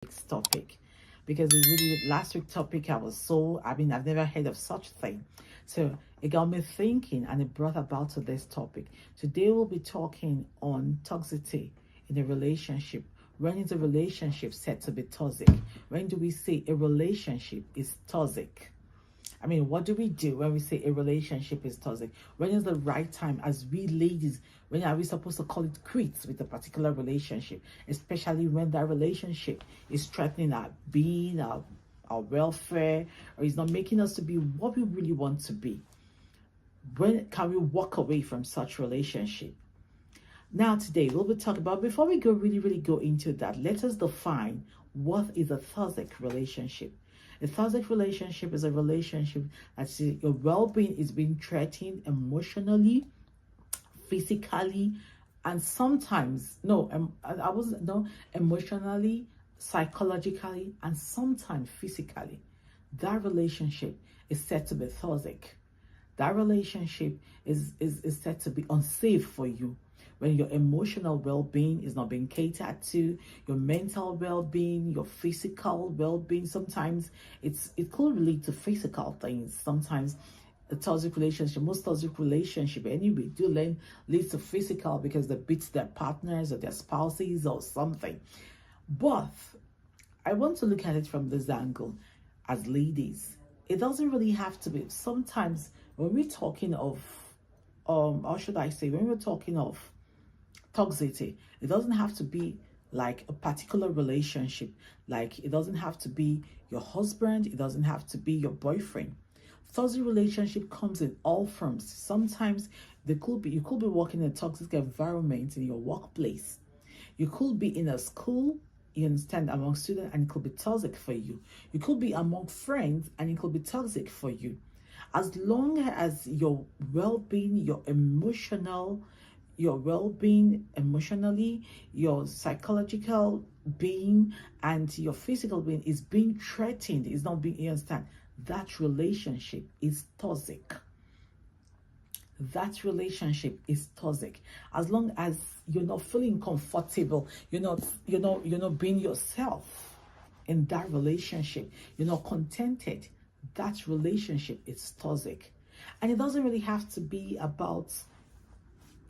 week's topic, because it really, last week's topic, I've never heard of such thing. So it got me thinking and it brought about to this topic. Today we'll be talking on toxicity in a relationship. When is a relationship said to be toxic? When do we say a relationship is toxic? I mean, what do we do when we say a relationship is toxic? When is the right time as we ladies? When are we supposed to call it quits with a particular relationship? Especially when that relationship is threatening our being, our welfare, or is not making us to be what we really want to be. When can we walk away from such relationship? Now today we'll be talking about, before we really go into that, let us define what is a toxic relationship. A toxic relationship is a relationship that your well-being is being threatened emotionally, physically, and sometimes emotionally, psychologically, and sometimes physically. That relationship is said to be toxic. That relationship is said to be unsafe for you. When your emotional well-being is not being catered to, your mental well-being, your physical well-being, sometimes it could lead to physical things. Sometimes a toxic relationship, most toxic relationship anyway, leads to physical, because they beat their partners or their spouses or something. But I want to look at it from this angle as ladies. It doesn't really have to be. Sometimes when we're talking of, when we're talking of toxicity, it doesn't have to be like a particular relationship. Like, it doesn't have to be your husband, it doesn't have to be your boyfriend. Toxic relationship comes in all forms. Sometimes you could be working in a toxic environment in your workplace. You could be in a school, you understand, among students, and it could be toxic for you. You could be among friends and it could be toxic for you. As long as your well-being, your well-being emotionally, your psychological being, and your physical being is being threatened, is not being, you understand, that relationship is toxic. That relationship is toxic. As long as you're not feeling comfortable, you're not being yourself in that relationship, you're not contented, that relationship is toxic. And it doesn't really have to be about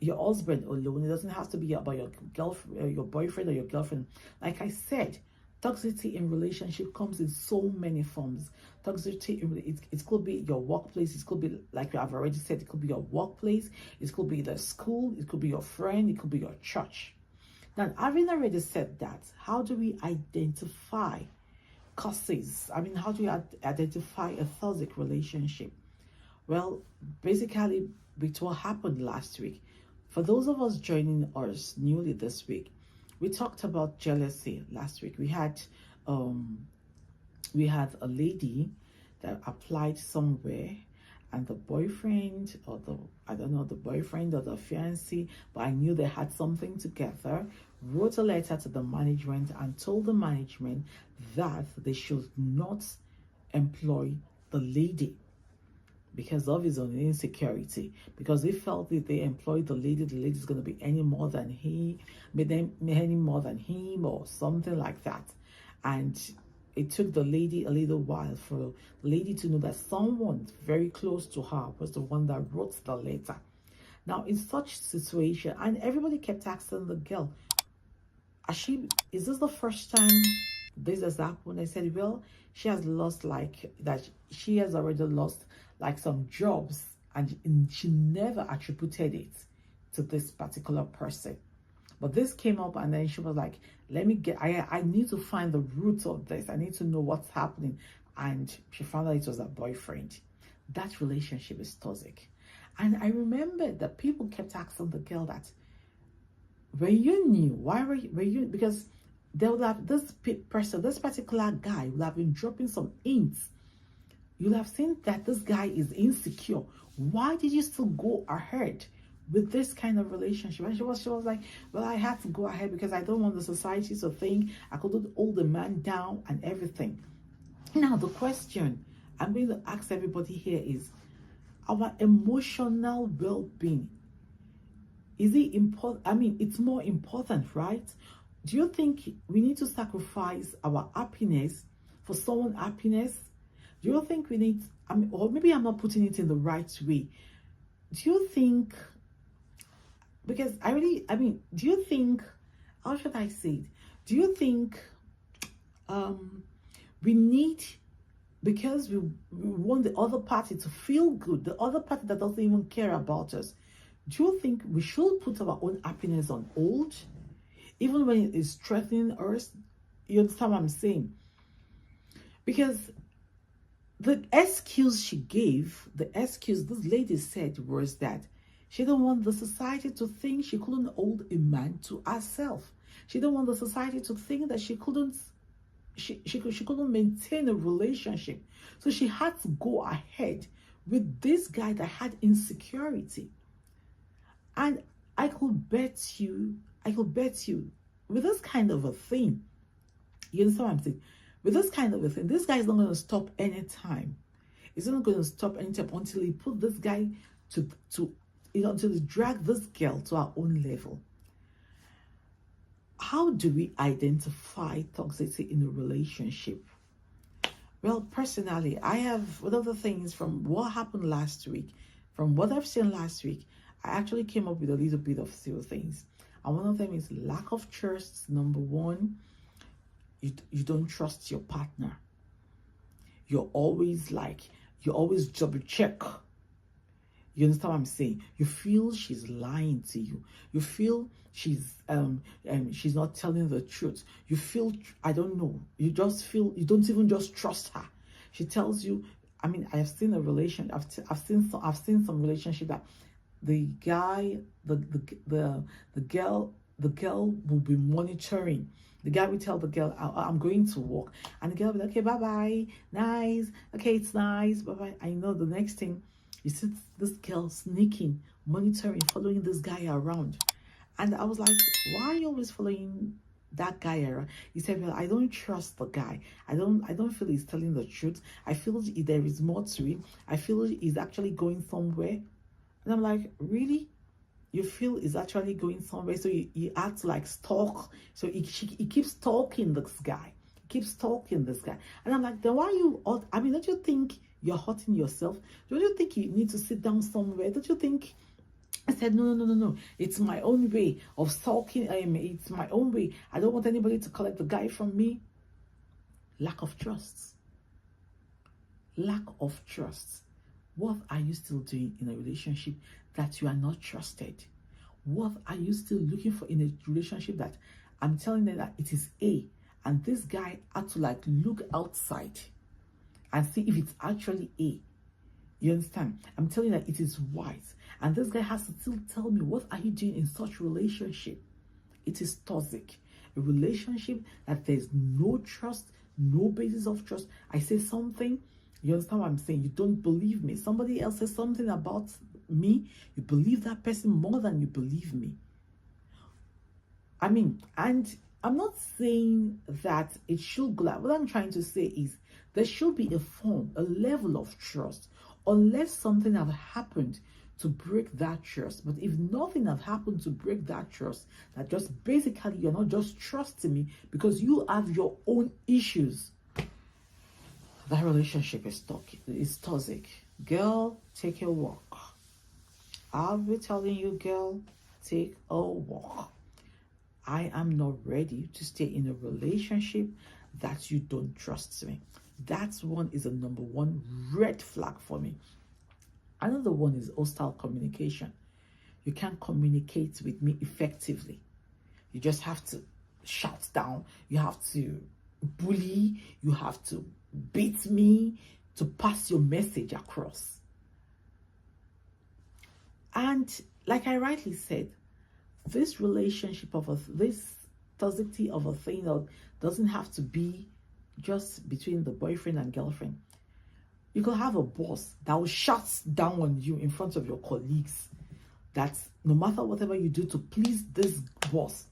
your husband alone. It doesn't have to be about your girlfriend, your boyfriend, or your girlfriend. Like I said, toxicity in relationship comes in so many forms. Toxicity, it could be your workplace. It could be, like I've already said, it could be your workplace. It could be the school. It could be your friend. It could be your church. Now, having already said that, how do we identify causes? I mean, how do we identify a toxic relationship? Well, basically, with what happened last week, for those of us joining us newly this week, we talked about jealousy last week. We had a lady that applied somewhere, and the boyfriend, or the boyfriend or the fiancé, but I knew they had something together, wrote a letter to the management and told the management that they should not employ the lady because of his own insecurity. Because he felt that if they employed the lady's going to be any more than him or something like that. And it took the lady a little while for the lady to know that someone very close to her was the one that wrote the letter. Now, in such situation, and everybody kept asking the girl, is this the first time this has happened? I said, well, she has already lost like some jobs, and she never attributed it to this particular person. But this came up, and then she was like, I need to find the root of this. I need to know what's happening. And she found out it was her boyfriend. That relationship is toxic. And I remember that people kept asking the girl that, when you knew, why were you, because they would have, this particular guy would have been dropping some hints. You'll have seen that this guy is insecure. Why did you still go ahead with this kind of relationship? And she was like, well, I had to go ahead because I don't want the society to think I could hold the man down and everything. Now, the question I'm going to ask everybody here is, our emotional well-being, is it important? I mean, it's more important, right? Do you think we need to sacrifice our happiness for someone's happiness? Do you think we need, I mean, or maybe I'm not putting it in the right way. Do you think, because do you think, how should I say it? Do you think we need, because we want the other party to feel good, the other party that doesn't even care about us, do you think we should put our own happiness on hold, even when it is threatening us? You understand what I'm saying? Because the excuse she gave, the excuse this lady said was that she didn't want the society to think she couldn't hold a man to herself. She didn't want the society to think that she couldn't maintain a relationship. So she had to go ahead with this guy that had insecurity. And I could bet you, with this kind of a thing, you understand what I'm saying? With this kind of a thing, this guy is not going to stop anytime. He's not going to stop anytime until he put this guy until he drag this girl to our own level. How do we identify toxicity in a relationship? Well, personally, I have one of the things from what happened last week, from what I've seen last week, I actually came up with a little bit of few things. And one of them is lack of trust. Number one, you don't trust your partner. You're always double check. You understand what I'm saying? You feel she's lying to you. You feel she's not telling the truth. You feel, I don't know. You just feel you don't even just trust her. She tells you. I mean, I've seen a relation. I've seen some relationship that the guy, the girl will be monitoring. The guy will tell the girl, I'm going to work. And the girl will be like, okay, bye-bye. Nice. Okay, it's nice. Bye-bye. I know the next thing, you see this girl sneaking, monitoring, following this guy around. And I was like, why are you always following that guy around? He said, well, I don't trust the guy. I don't feel he's telling the truth. I feel there is more to it. I feel he's actually going somewhere. And I'm like, really? You feel is actually going somewhere, so you have to like stalk. So he keeps stalking this guy. He keeps stalking this guy. And I'm like, then why you? I mean, don't you think you're hurting yourself? Don't you think you need to sit down somewhere? Don't you think? I said, no. It's my own way of stalking. It's my own way. I don't want anybody to collect the guy from me. Lack of trust. Lack of trust. What are you still doing in a relationship that you are not trusted? What are you still looking for in a relationship that I'm telling them that it is A, and this guy had to like look outside and see if it's actually A? You understand? I'm telling you that it is white, and this guy has to still tell me, what are you doing in such relationship? It is toxic. A relationship that there's no trust, no basis of trust. I say something, you understand what I'm saying? You don't believe me. Somebody else says something about me. You believe that person more than you believe me. I mean, and I'm not saying that it should go like, what I'm trying to say is there should be a level of trust, unless something have happened to break that trust. But if nothing have happened to break that trust, that just basically you're not just trusting me because you have your own issues, that relationship is toxic. Girl, take a walk. I'll be telling you, girl, take a walk. I am not ready to stay in a relationship that you don't trust me. That's one is a number one red flag for me. Another one is hostile communication. You can't communicate with me effectively. You just have to shout down. You have to bully. You have to beat me to pass your message across. And like I rightly said, this relationship this toxicity of a thing doesn't have to be just between the boyfriend and girlfriend. You could have a boss that will shut down on you in front of your colleagues. That no matter whatever you do to please this boss,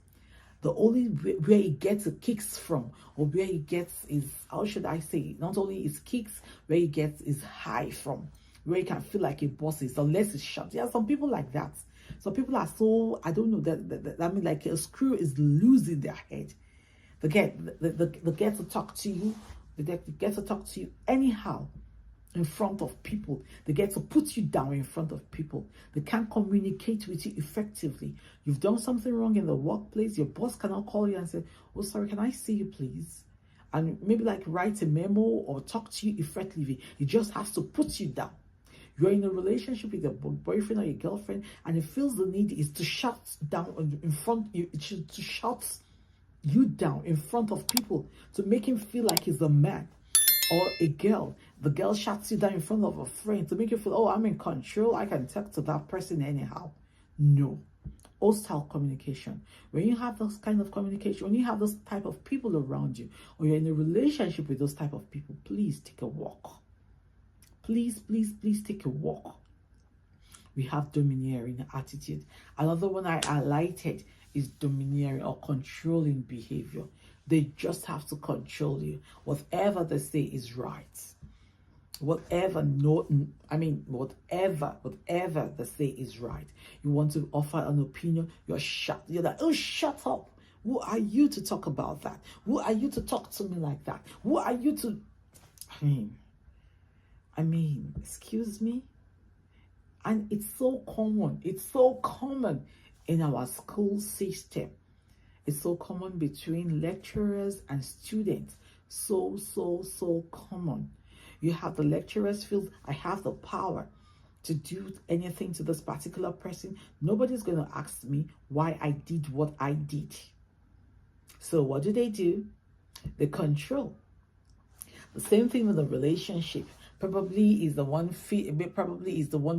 the only where he gets the kicks from, or where he gets is, how should I say, not only his kicks, where he gets is high from, where he can feel like a boss is, unless it's shut. There are some people like that. So people are so, I don't know, I mean, like a screw is losing their head. They get to talk to you. They get to talk to you anyhow in front of people. They get to put you down in front of people. They can't communicate with you effectively. You've done something wrong in the workplace. Your boss cannot call you and say, oh, sorry, can I see you, please? And maybe like write a memo or talk to you effectively. He just has to put you down. You're in a relationship with your boyfriend or your girlfriend, and it feels the need is to shout down in front, to shout you down in front of people to make him feel like he's a man. Or a girl, the girl shuts you down in front of a friend to make you feel, oh, I'm in control, I can talk to that person anyhow. No. Hostile communication. When you have this kind of communication, when you have those type of people around you, or you're in a relationship with those type of people, please take a walk. Please, please, please take a walk. We have domineering attitude. Another one I highlighted is domineering or controlling behavior. They just have to control you. Whatever they say is right. Whatever they say is right. You want to offer an opinion, you're like, oh, shut up. Who are you to talk about that? Who are you to talk to me like that? Who are you to... I mean, excuse me? And it's so common. It's so common in our school system. It's so common between lecturers and students. So common. You have the lecturers feel, I have the power to do anything to this particular person. Nobody's going to ask me why I did what I did. So what do? They control. The same thing with a relationship. Probably is the one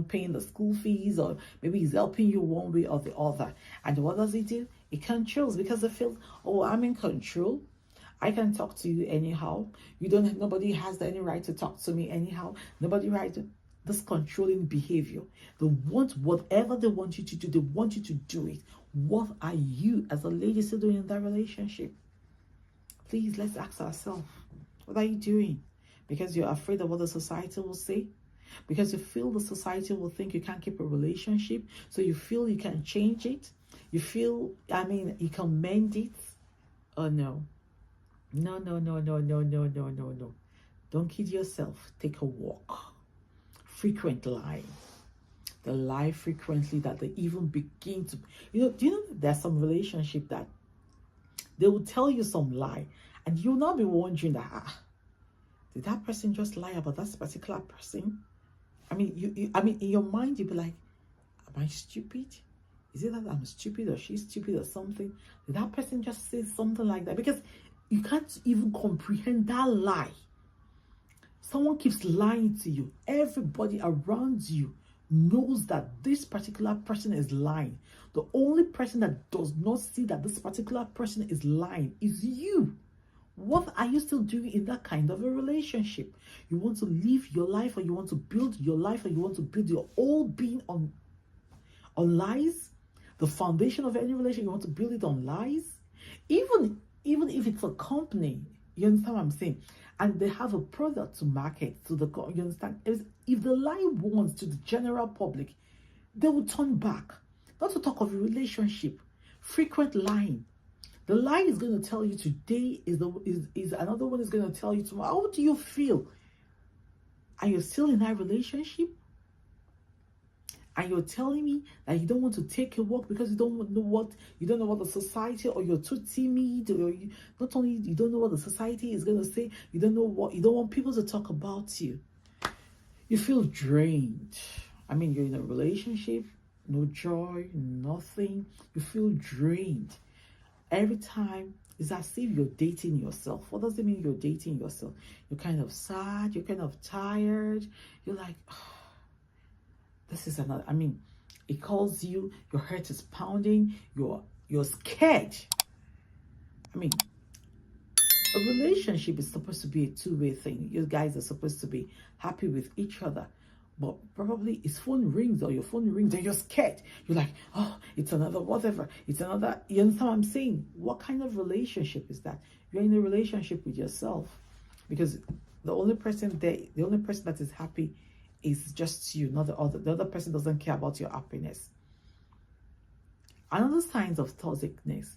paying the school fees, or maybe he's helping you one way or the other. And what does he do? He controls, because they feel, oh, I'm in control. I can talk to you anyhow. Nobody has any right to talk to me anyhow. Nobody right to this controlling behavior. They want whatever they want you to do. They want you to do it. What are you as a lady still doing in that relationship? Please, let's ask ourselves, what are you doing? Because you're afraid of what the society will say? Because you feel the society will think you can't keep a relationship, so you feel you can change it? You feel, you can mend it? Oh, no. No. Don't kid yourself. Take a walk. Frequent lying. They lie frequently that they even begin to... do you know there's some relationship that they will tell you some lie, and you'll not be wondering that, did that person just lie about that particular person? In your mind, you'd be like, am I stupid? Is it that I'm stupid, or she's stupid, or something? Did that person just say something like that? Because you can't even comprehend that lie. Someone keeps lying to you. Everybody around you knows that this particular person is lying. The only person that does not see that this particular person is lying is you. What are you still doing in that kind of a relationship? You want to live your life, or you want to build your life, or you want to build your whole being on lies? The foundation of any relationship, you want to build it on lies? Even if it's a company, you understand what I'm saying? And they have a product to market to you understand? If the lie warns to the general public, they will turn back. Not to talk of a relationship. Frequent lying. The lie is going to tell you today is another one is going to tell you tomorrow. How do you feel? Are you still in that relationship? And you're telling me that you don't want to take a walk because you don't know what the society, or you're too timid, or not only you don't know what the society is going to say, you don't want people to talk about you. You feel drained. You're in a relationship, no joy, nothing. You feel drained. Every time, it's as if you're dating yourself. What does it mean you're dating yourself? You're kind of sad, you're kind of tired. You're like, this is another, it calls you, your heart is pounding, you're scared. A relationship is supposed to be a two-way thing. You guys are supposed to be happy with each other. But probably his phone rings, or your phone rings, and you're scared. You're like, oh, it's another whatever. It's another, you understand what I'm saying? What kind of relationship is that? You're in a relationship with yourself. Because the only person that is happy is just you, not the other. The other person doesn't care about your happiness. Another signs of toxicness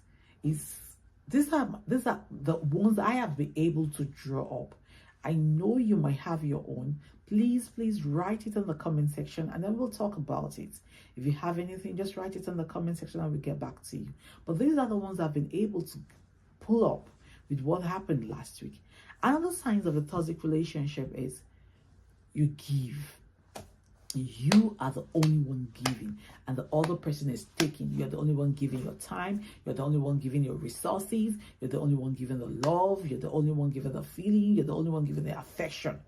is these are the ones I have been able to draw up. I know you might have your own. Please write it in the comment section and then we'll talk about it. If you have anything, just write it in the comment section and we'll get back to you. But these are the ones I've been able to pull up with what happened last week. Another signs of a toxic relationship is you give. You are the only one giving and the other person is taking. You're the only one giving your time. You're the only one giving your resources. You're the only one giving the love. You're the only one giving the feeling. You're the only one giving the affection.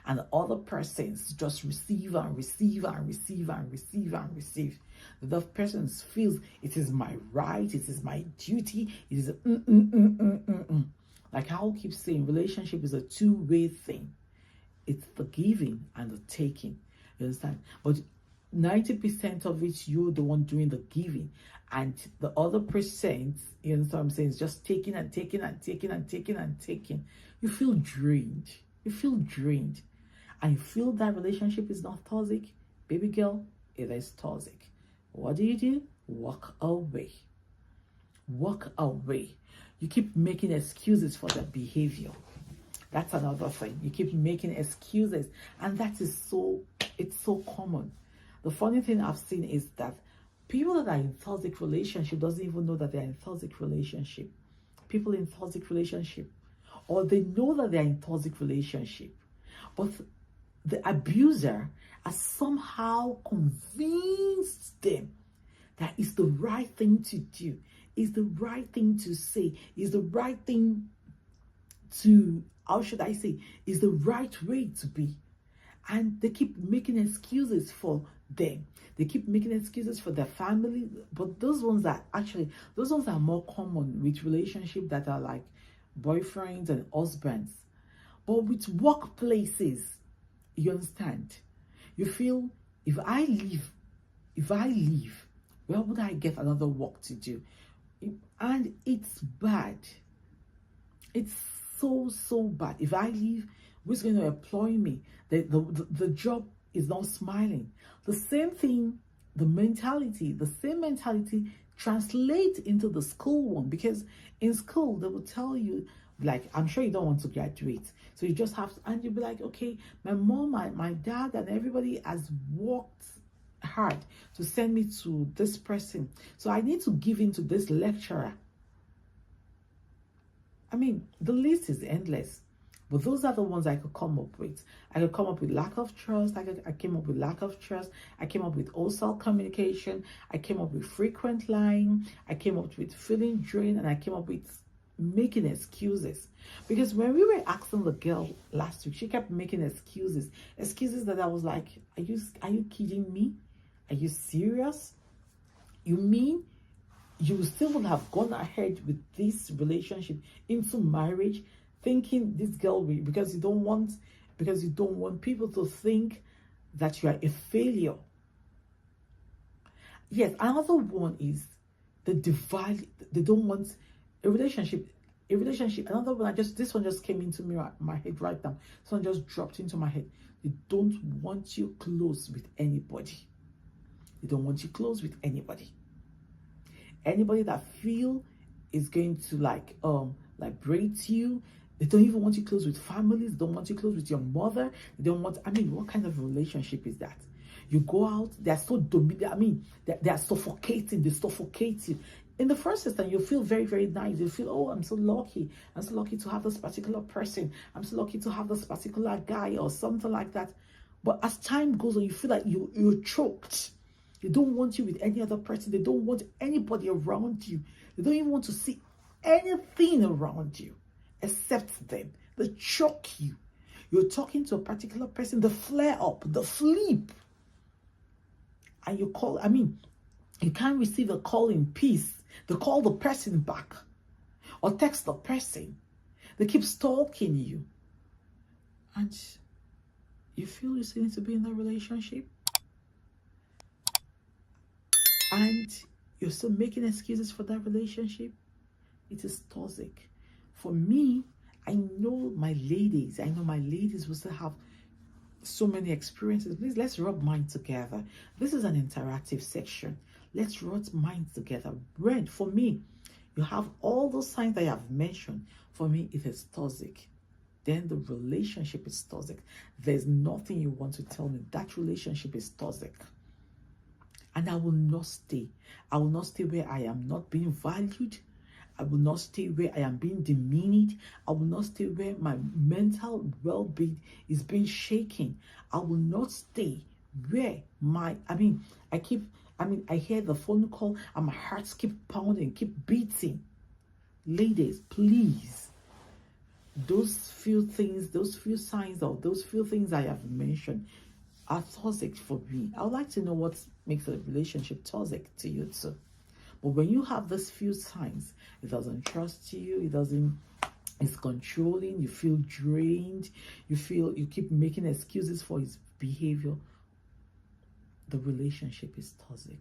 And the other persons just receive and receive and receive and receive and receive. The person feels it is my right. It is my duty. It is like how I keep saying, relationship is a two-way thing. It's the giving and the taking. You understand? But 90% of it, you're the one doing the giving. And the other percent, you understand what I'm saying, is just taking and taking and taking and taking and taking. You feel drained. You feel drained. And you feel that relationship is not toxic. Baby girl, it is toxic. What do? Walk away. Walk away. You keep making excuses for that behavior. That's another thing. You keep making excuses. And that is it's so common. The funny thing I've seen is that people that are in toxic relationship doesn't even know that they're in toxic relationship. People in toxic relationship, or they know that they're in toxic relationship, but the abuser has somehow convinced them that it's the right thing to do, it's the right thing to say, it's the right thing to, how should I say, is the right way to be. And they keep making excuses for them. They keep making excuses for their family. But those ones are more common with relationships that are like boyfriends and husbands. But with workplaces, you understand? You feel, if I leave, where would I get another work to do? And it's bad. It's so bad. If I leave, who's going to employ me? The job is not smiling. The same thing, the same mentality translates into the school one, because in school they will tell you, like, I'm sure you don't want to graduate, so you just have to, and you'll be like, okay, my mom, my dad, and everybody has worked hard to send me to this person, so I need to give in to this lecturer. I mean, the list is endless. But those are the ones I could come up with. I could come up with lack of trust. I came up with lack of trust. I came up with hostile communication. I came up with frequent lying. I came up with feeling drained. And I came up with making excuses. Because when we were asking the girl last week, she kept making excuses. Excuses that I was like, are you kidding me? Are you serious? You mean you still would have gone ahead with this relationship into marriage, thinking this girl will, because you don't want people to think that you are a failure. Yes, another one is the divide. They don't want a relationship. Another one, this one just came into my head right now. This one just dropped into my head. They don't want you close with anybody. They don't want you close with anybody. Anybody that feel is going to liberate you. They don't even want you close with families. They don't want you close with your mother. They don't want, what kind of relationship is that? You go out, they're so dominant. They are suffocating. They suffocate you. In the first instance, you feel very, very nice. You feel, oh, I'm so lucky. I'm so lucky to have this particular person. I'm so lucky to have this particular guy or something like that. But as time goes on, you feel like you're choked. They don't want you with any other person. They don't want anybody around you. They don't even want to see anything around you except them. They choke you. You're talking to a particular person, the flare up, the flip. And you call, you can't receive a call in peace. They call the person back or text the person. They keep stalking you. And you feel you still need to be in that relationship. And you're still making excuses for that relationship. It is toxic. For me, I know my ladies will still have so many experiences. Please, let's rub mine together. This is an interactive section. Let's rub minds together. Red, for me, you have all those signs that I have mentioned. For me, it is toxic. Then the relationship is toxic. There's nothing you want to tell me. That relationship is toxic. And I will not stay. I will not stay where I am not being valued. I will not stay where I am being demeaned. I will not stay where my mental well-being is being shaken. I will not stay where I hear the phone call and my heart keep pounding, keep beating. Ladies, please. Those few things, those few signs, or those few things I have mentioned are toxic for me. I would like to know what makes a relationship toxic to you too. But when you have these few signs, it doesn't trust you, it's controlling, you feel drained, you keep making excuses for his behavior, the relationship is toxic.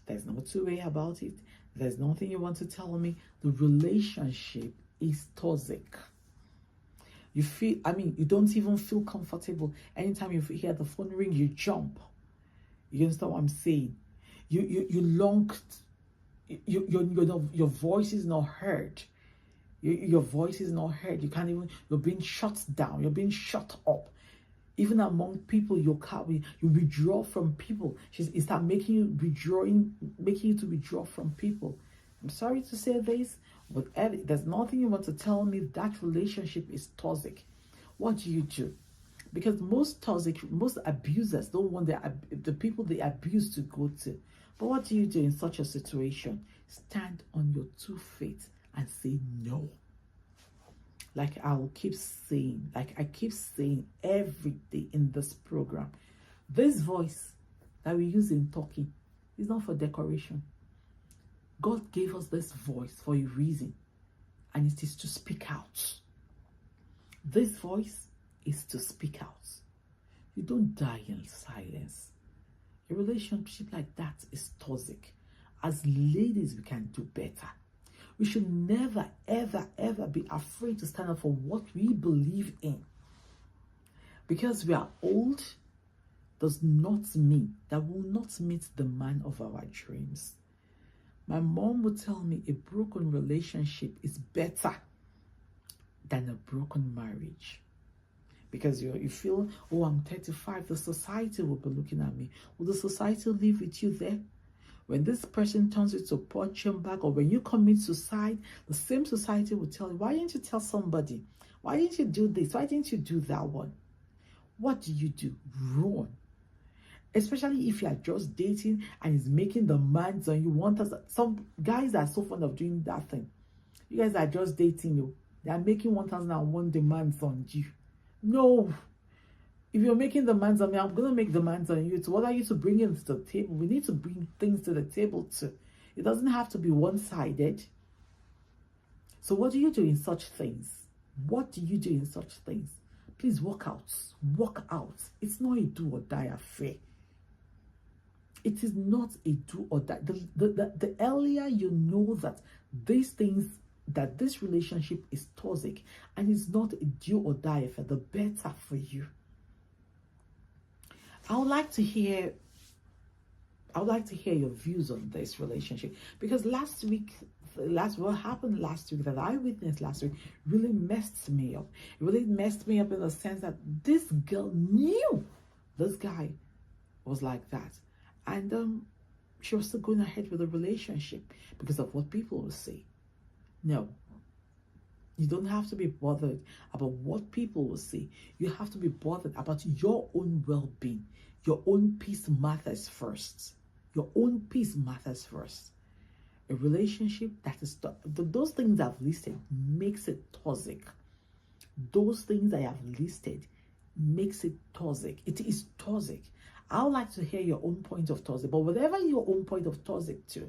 There's no two way about it. There's nothing you want to tell me. The relationship is toxic. You don't even feel comfortable. Anytime you hear the phone ring, you jump. You understand what I'm saying? You long, your voice is not heard. Your voice is not heard. You're being shut down. You're being shut up. Even among people, you withdraw from people. It starts making you to withdraw from people. I'm sorry to say this, but there's nothing you want to tell me. That relationship is toxic. What do you do? Because most abusers don't want the people they abuse to go to. But what do you do in such a situation? Stand on your 2 feet and say no. Like I keep saying every day in this program, this voice that we use in talking is not for decoration. God gave us this voice for a reason, and it is to speak out. This voice is to speak out. You don't die in silence. A relationship like that is toxic. As ladies, we can do better. We should never, ever, ever be afraid to stand up for what we believe in. Because we are old does not mean that we will not meet the man of our dreams. My mom would tell me a broken relationship is better than a broken marriage. Because you feel, oh, I'm 35, the society will be looking at me. Will the society live with you there? When this person turns you to a punching bag, or when you commit suicide, the same society will tell you, why didn't you tell somebody? Why didn't you do this? Why didn't you do that one? What do? Run. Especially if you are just dating and he's making demands on you. Some guys are so fond of doing that thing. You guys are just dating you. They are making 1,001 demands on you. No. If you're making demands on me, I'm going to make demands on you too. What are you to bring into the table? We need to bring things to the table too. It doesn't have to be one-sided. So what do you do in such things? What do you do in such things? Please walk out. Walk out. It's not a do or die affair. It is not a do or die. The earlier you know that these things, that this relationship is toxic and it's not a do or die affair, the better for you. I would like to hear your views on this relationship, because what happened last week, that I witnessed last week, really messed me up. It really messed me up in the sense that this girl knew this guy was like that, and she was still going ahead with the relationship because of what people will say. No. You don't have to be bothered about what people will say. You have to be bothered about your own well-being. Your own peace matters first. Your own peace matters first. A relationship that is, those things I've listed makes it toxic. Those things I have listed makes it toxic. It is toxic. I would like to hear your own point of toxic, but whatever your own point of toxic to,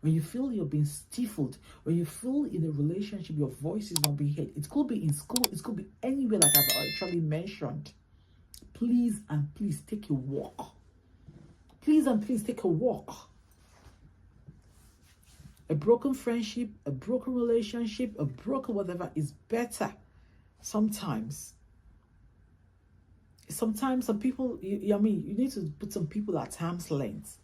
when you feel you're being stifled, when you feel in a relationship your voice is not being heard, it could be in school, it could be anywhere, like I've actually mentioned. Please and please take a walk. Please and please take a walk. A broken friendship, a broken relationship, a broken whatever is better. Sometimes some people, you need to put some people at arm's length.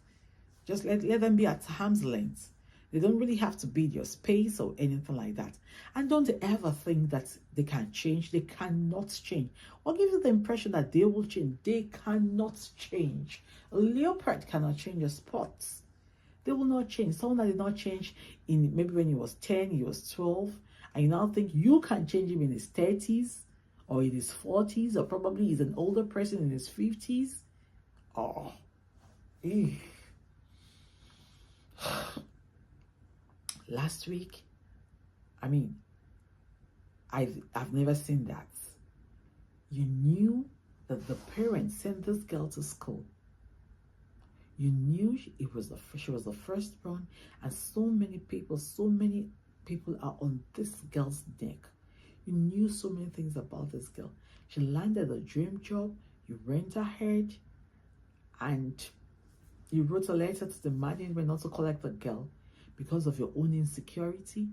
Just let them be at arm's length. They don't really have to be your space or anything like that. And don't ever think that they can change. They cannot change. Or give you the impression that they will change. They cannot change. A leopard cannot change your spots. They will not change. Someone that did not change in maybe when he was 10, he was 12, and you now think you can change him in his 30s or in his 40s, or probably he's an older person in his 50s. Oh, ew. Last week, I mean, I've never seen that. You knew that the parents sent this girl to school. You knew she was the firstborn, and so many people are on this girl's neck. You knew so many things about this girl. She landed a dream job. You went ahead and you wrote a letter to the management not to collect the girl because of your own insecurity.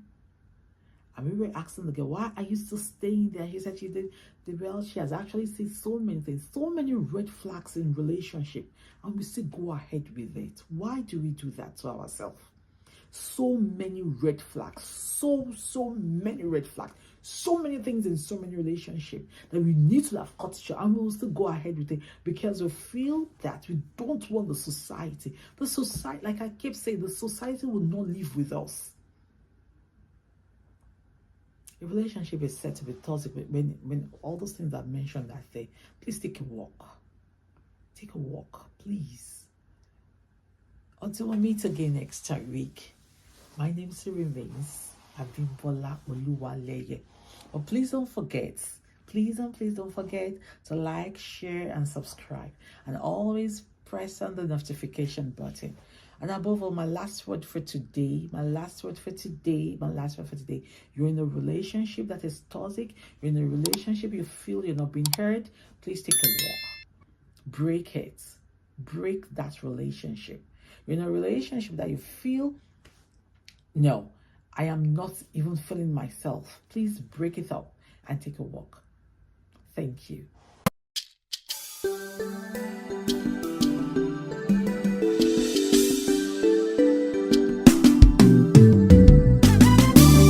And we were asking the girl, why are you still staying there? He said she did. Well, she has actually seen so many things, so many red flags in relationship, and we still go ahead with it. Why do we do that to ourselves? So many red flags, so many red flags, so many things in so many relationships that we need to have cut short, and we will still go ahead with it because we feel that we don't want the society. The society, like I keep saying, the society will not live with us. A relationship is set to be toxic when all those things I've mentioned that day. Please take a walk. Take a walk, please. Until we meet again next week, my name still remains OLUWALEYE. But please don't forget, please don't forget to like, share, and subscribe. And always press on the notification button. And above all, my last word for today, you're in a relationship that is toxic, you're in a relationship you feel you're not being heard, please take a walk. Break it. Break that relationship. You're in a relationship that you feel, no, I am not even feeling myself. Please break it up and take a walk. Thank you.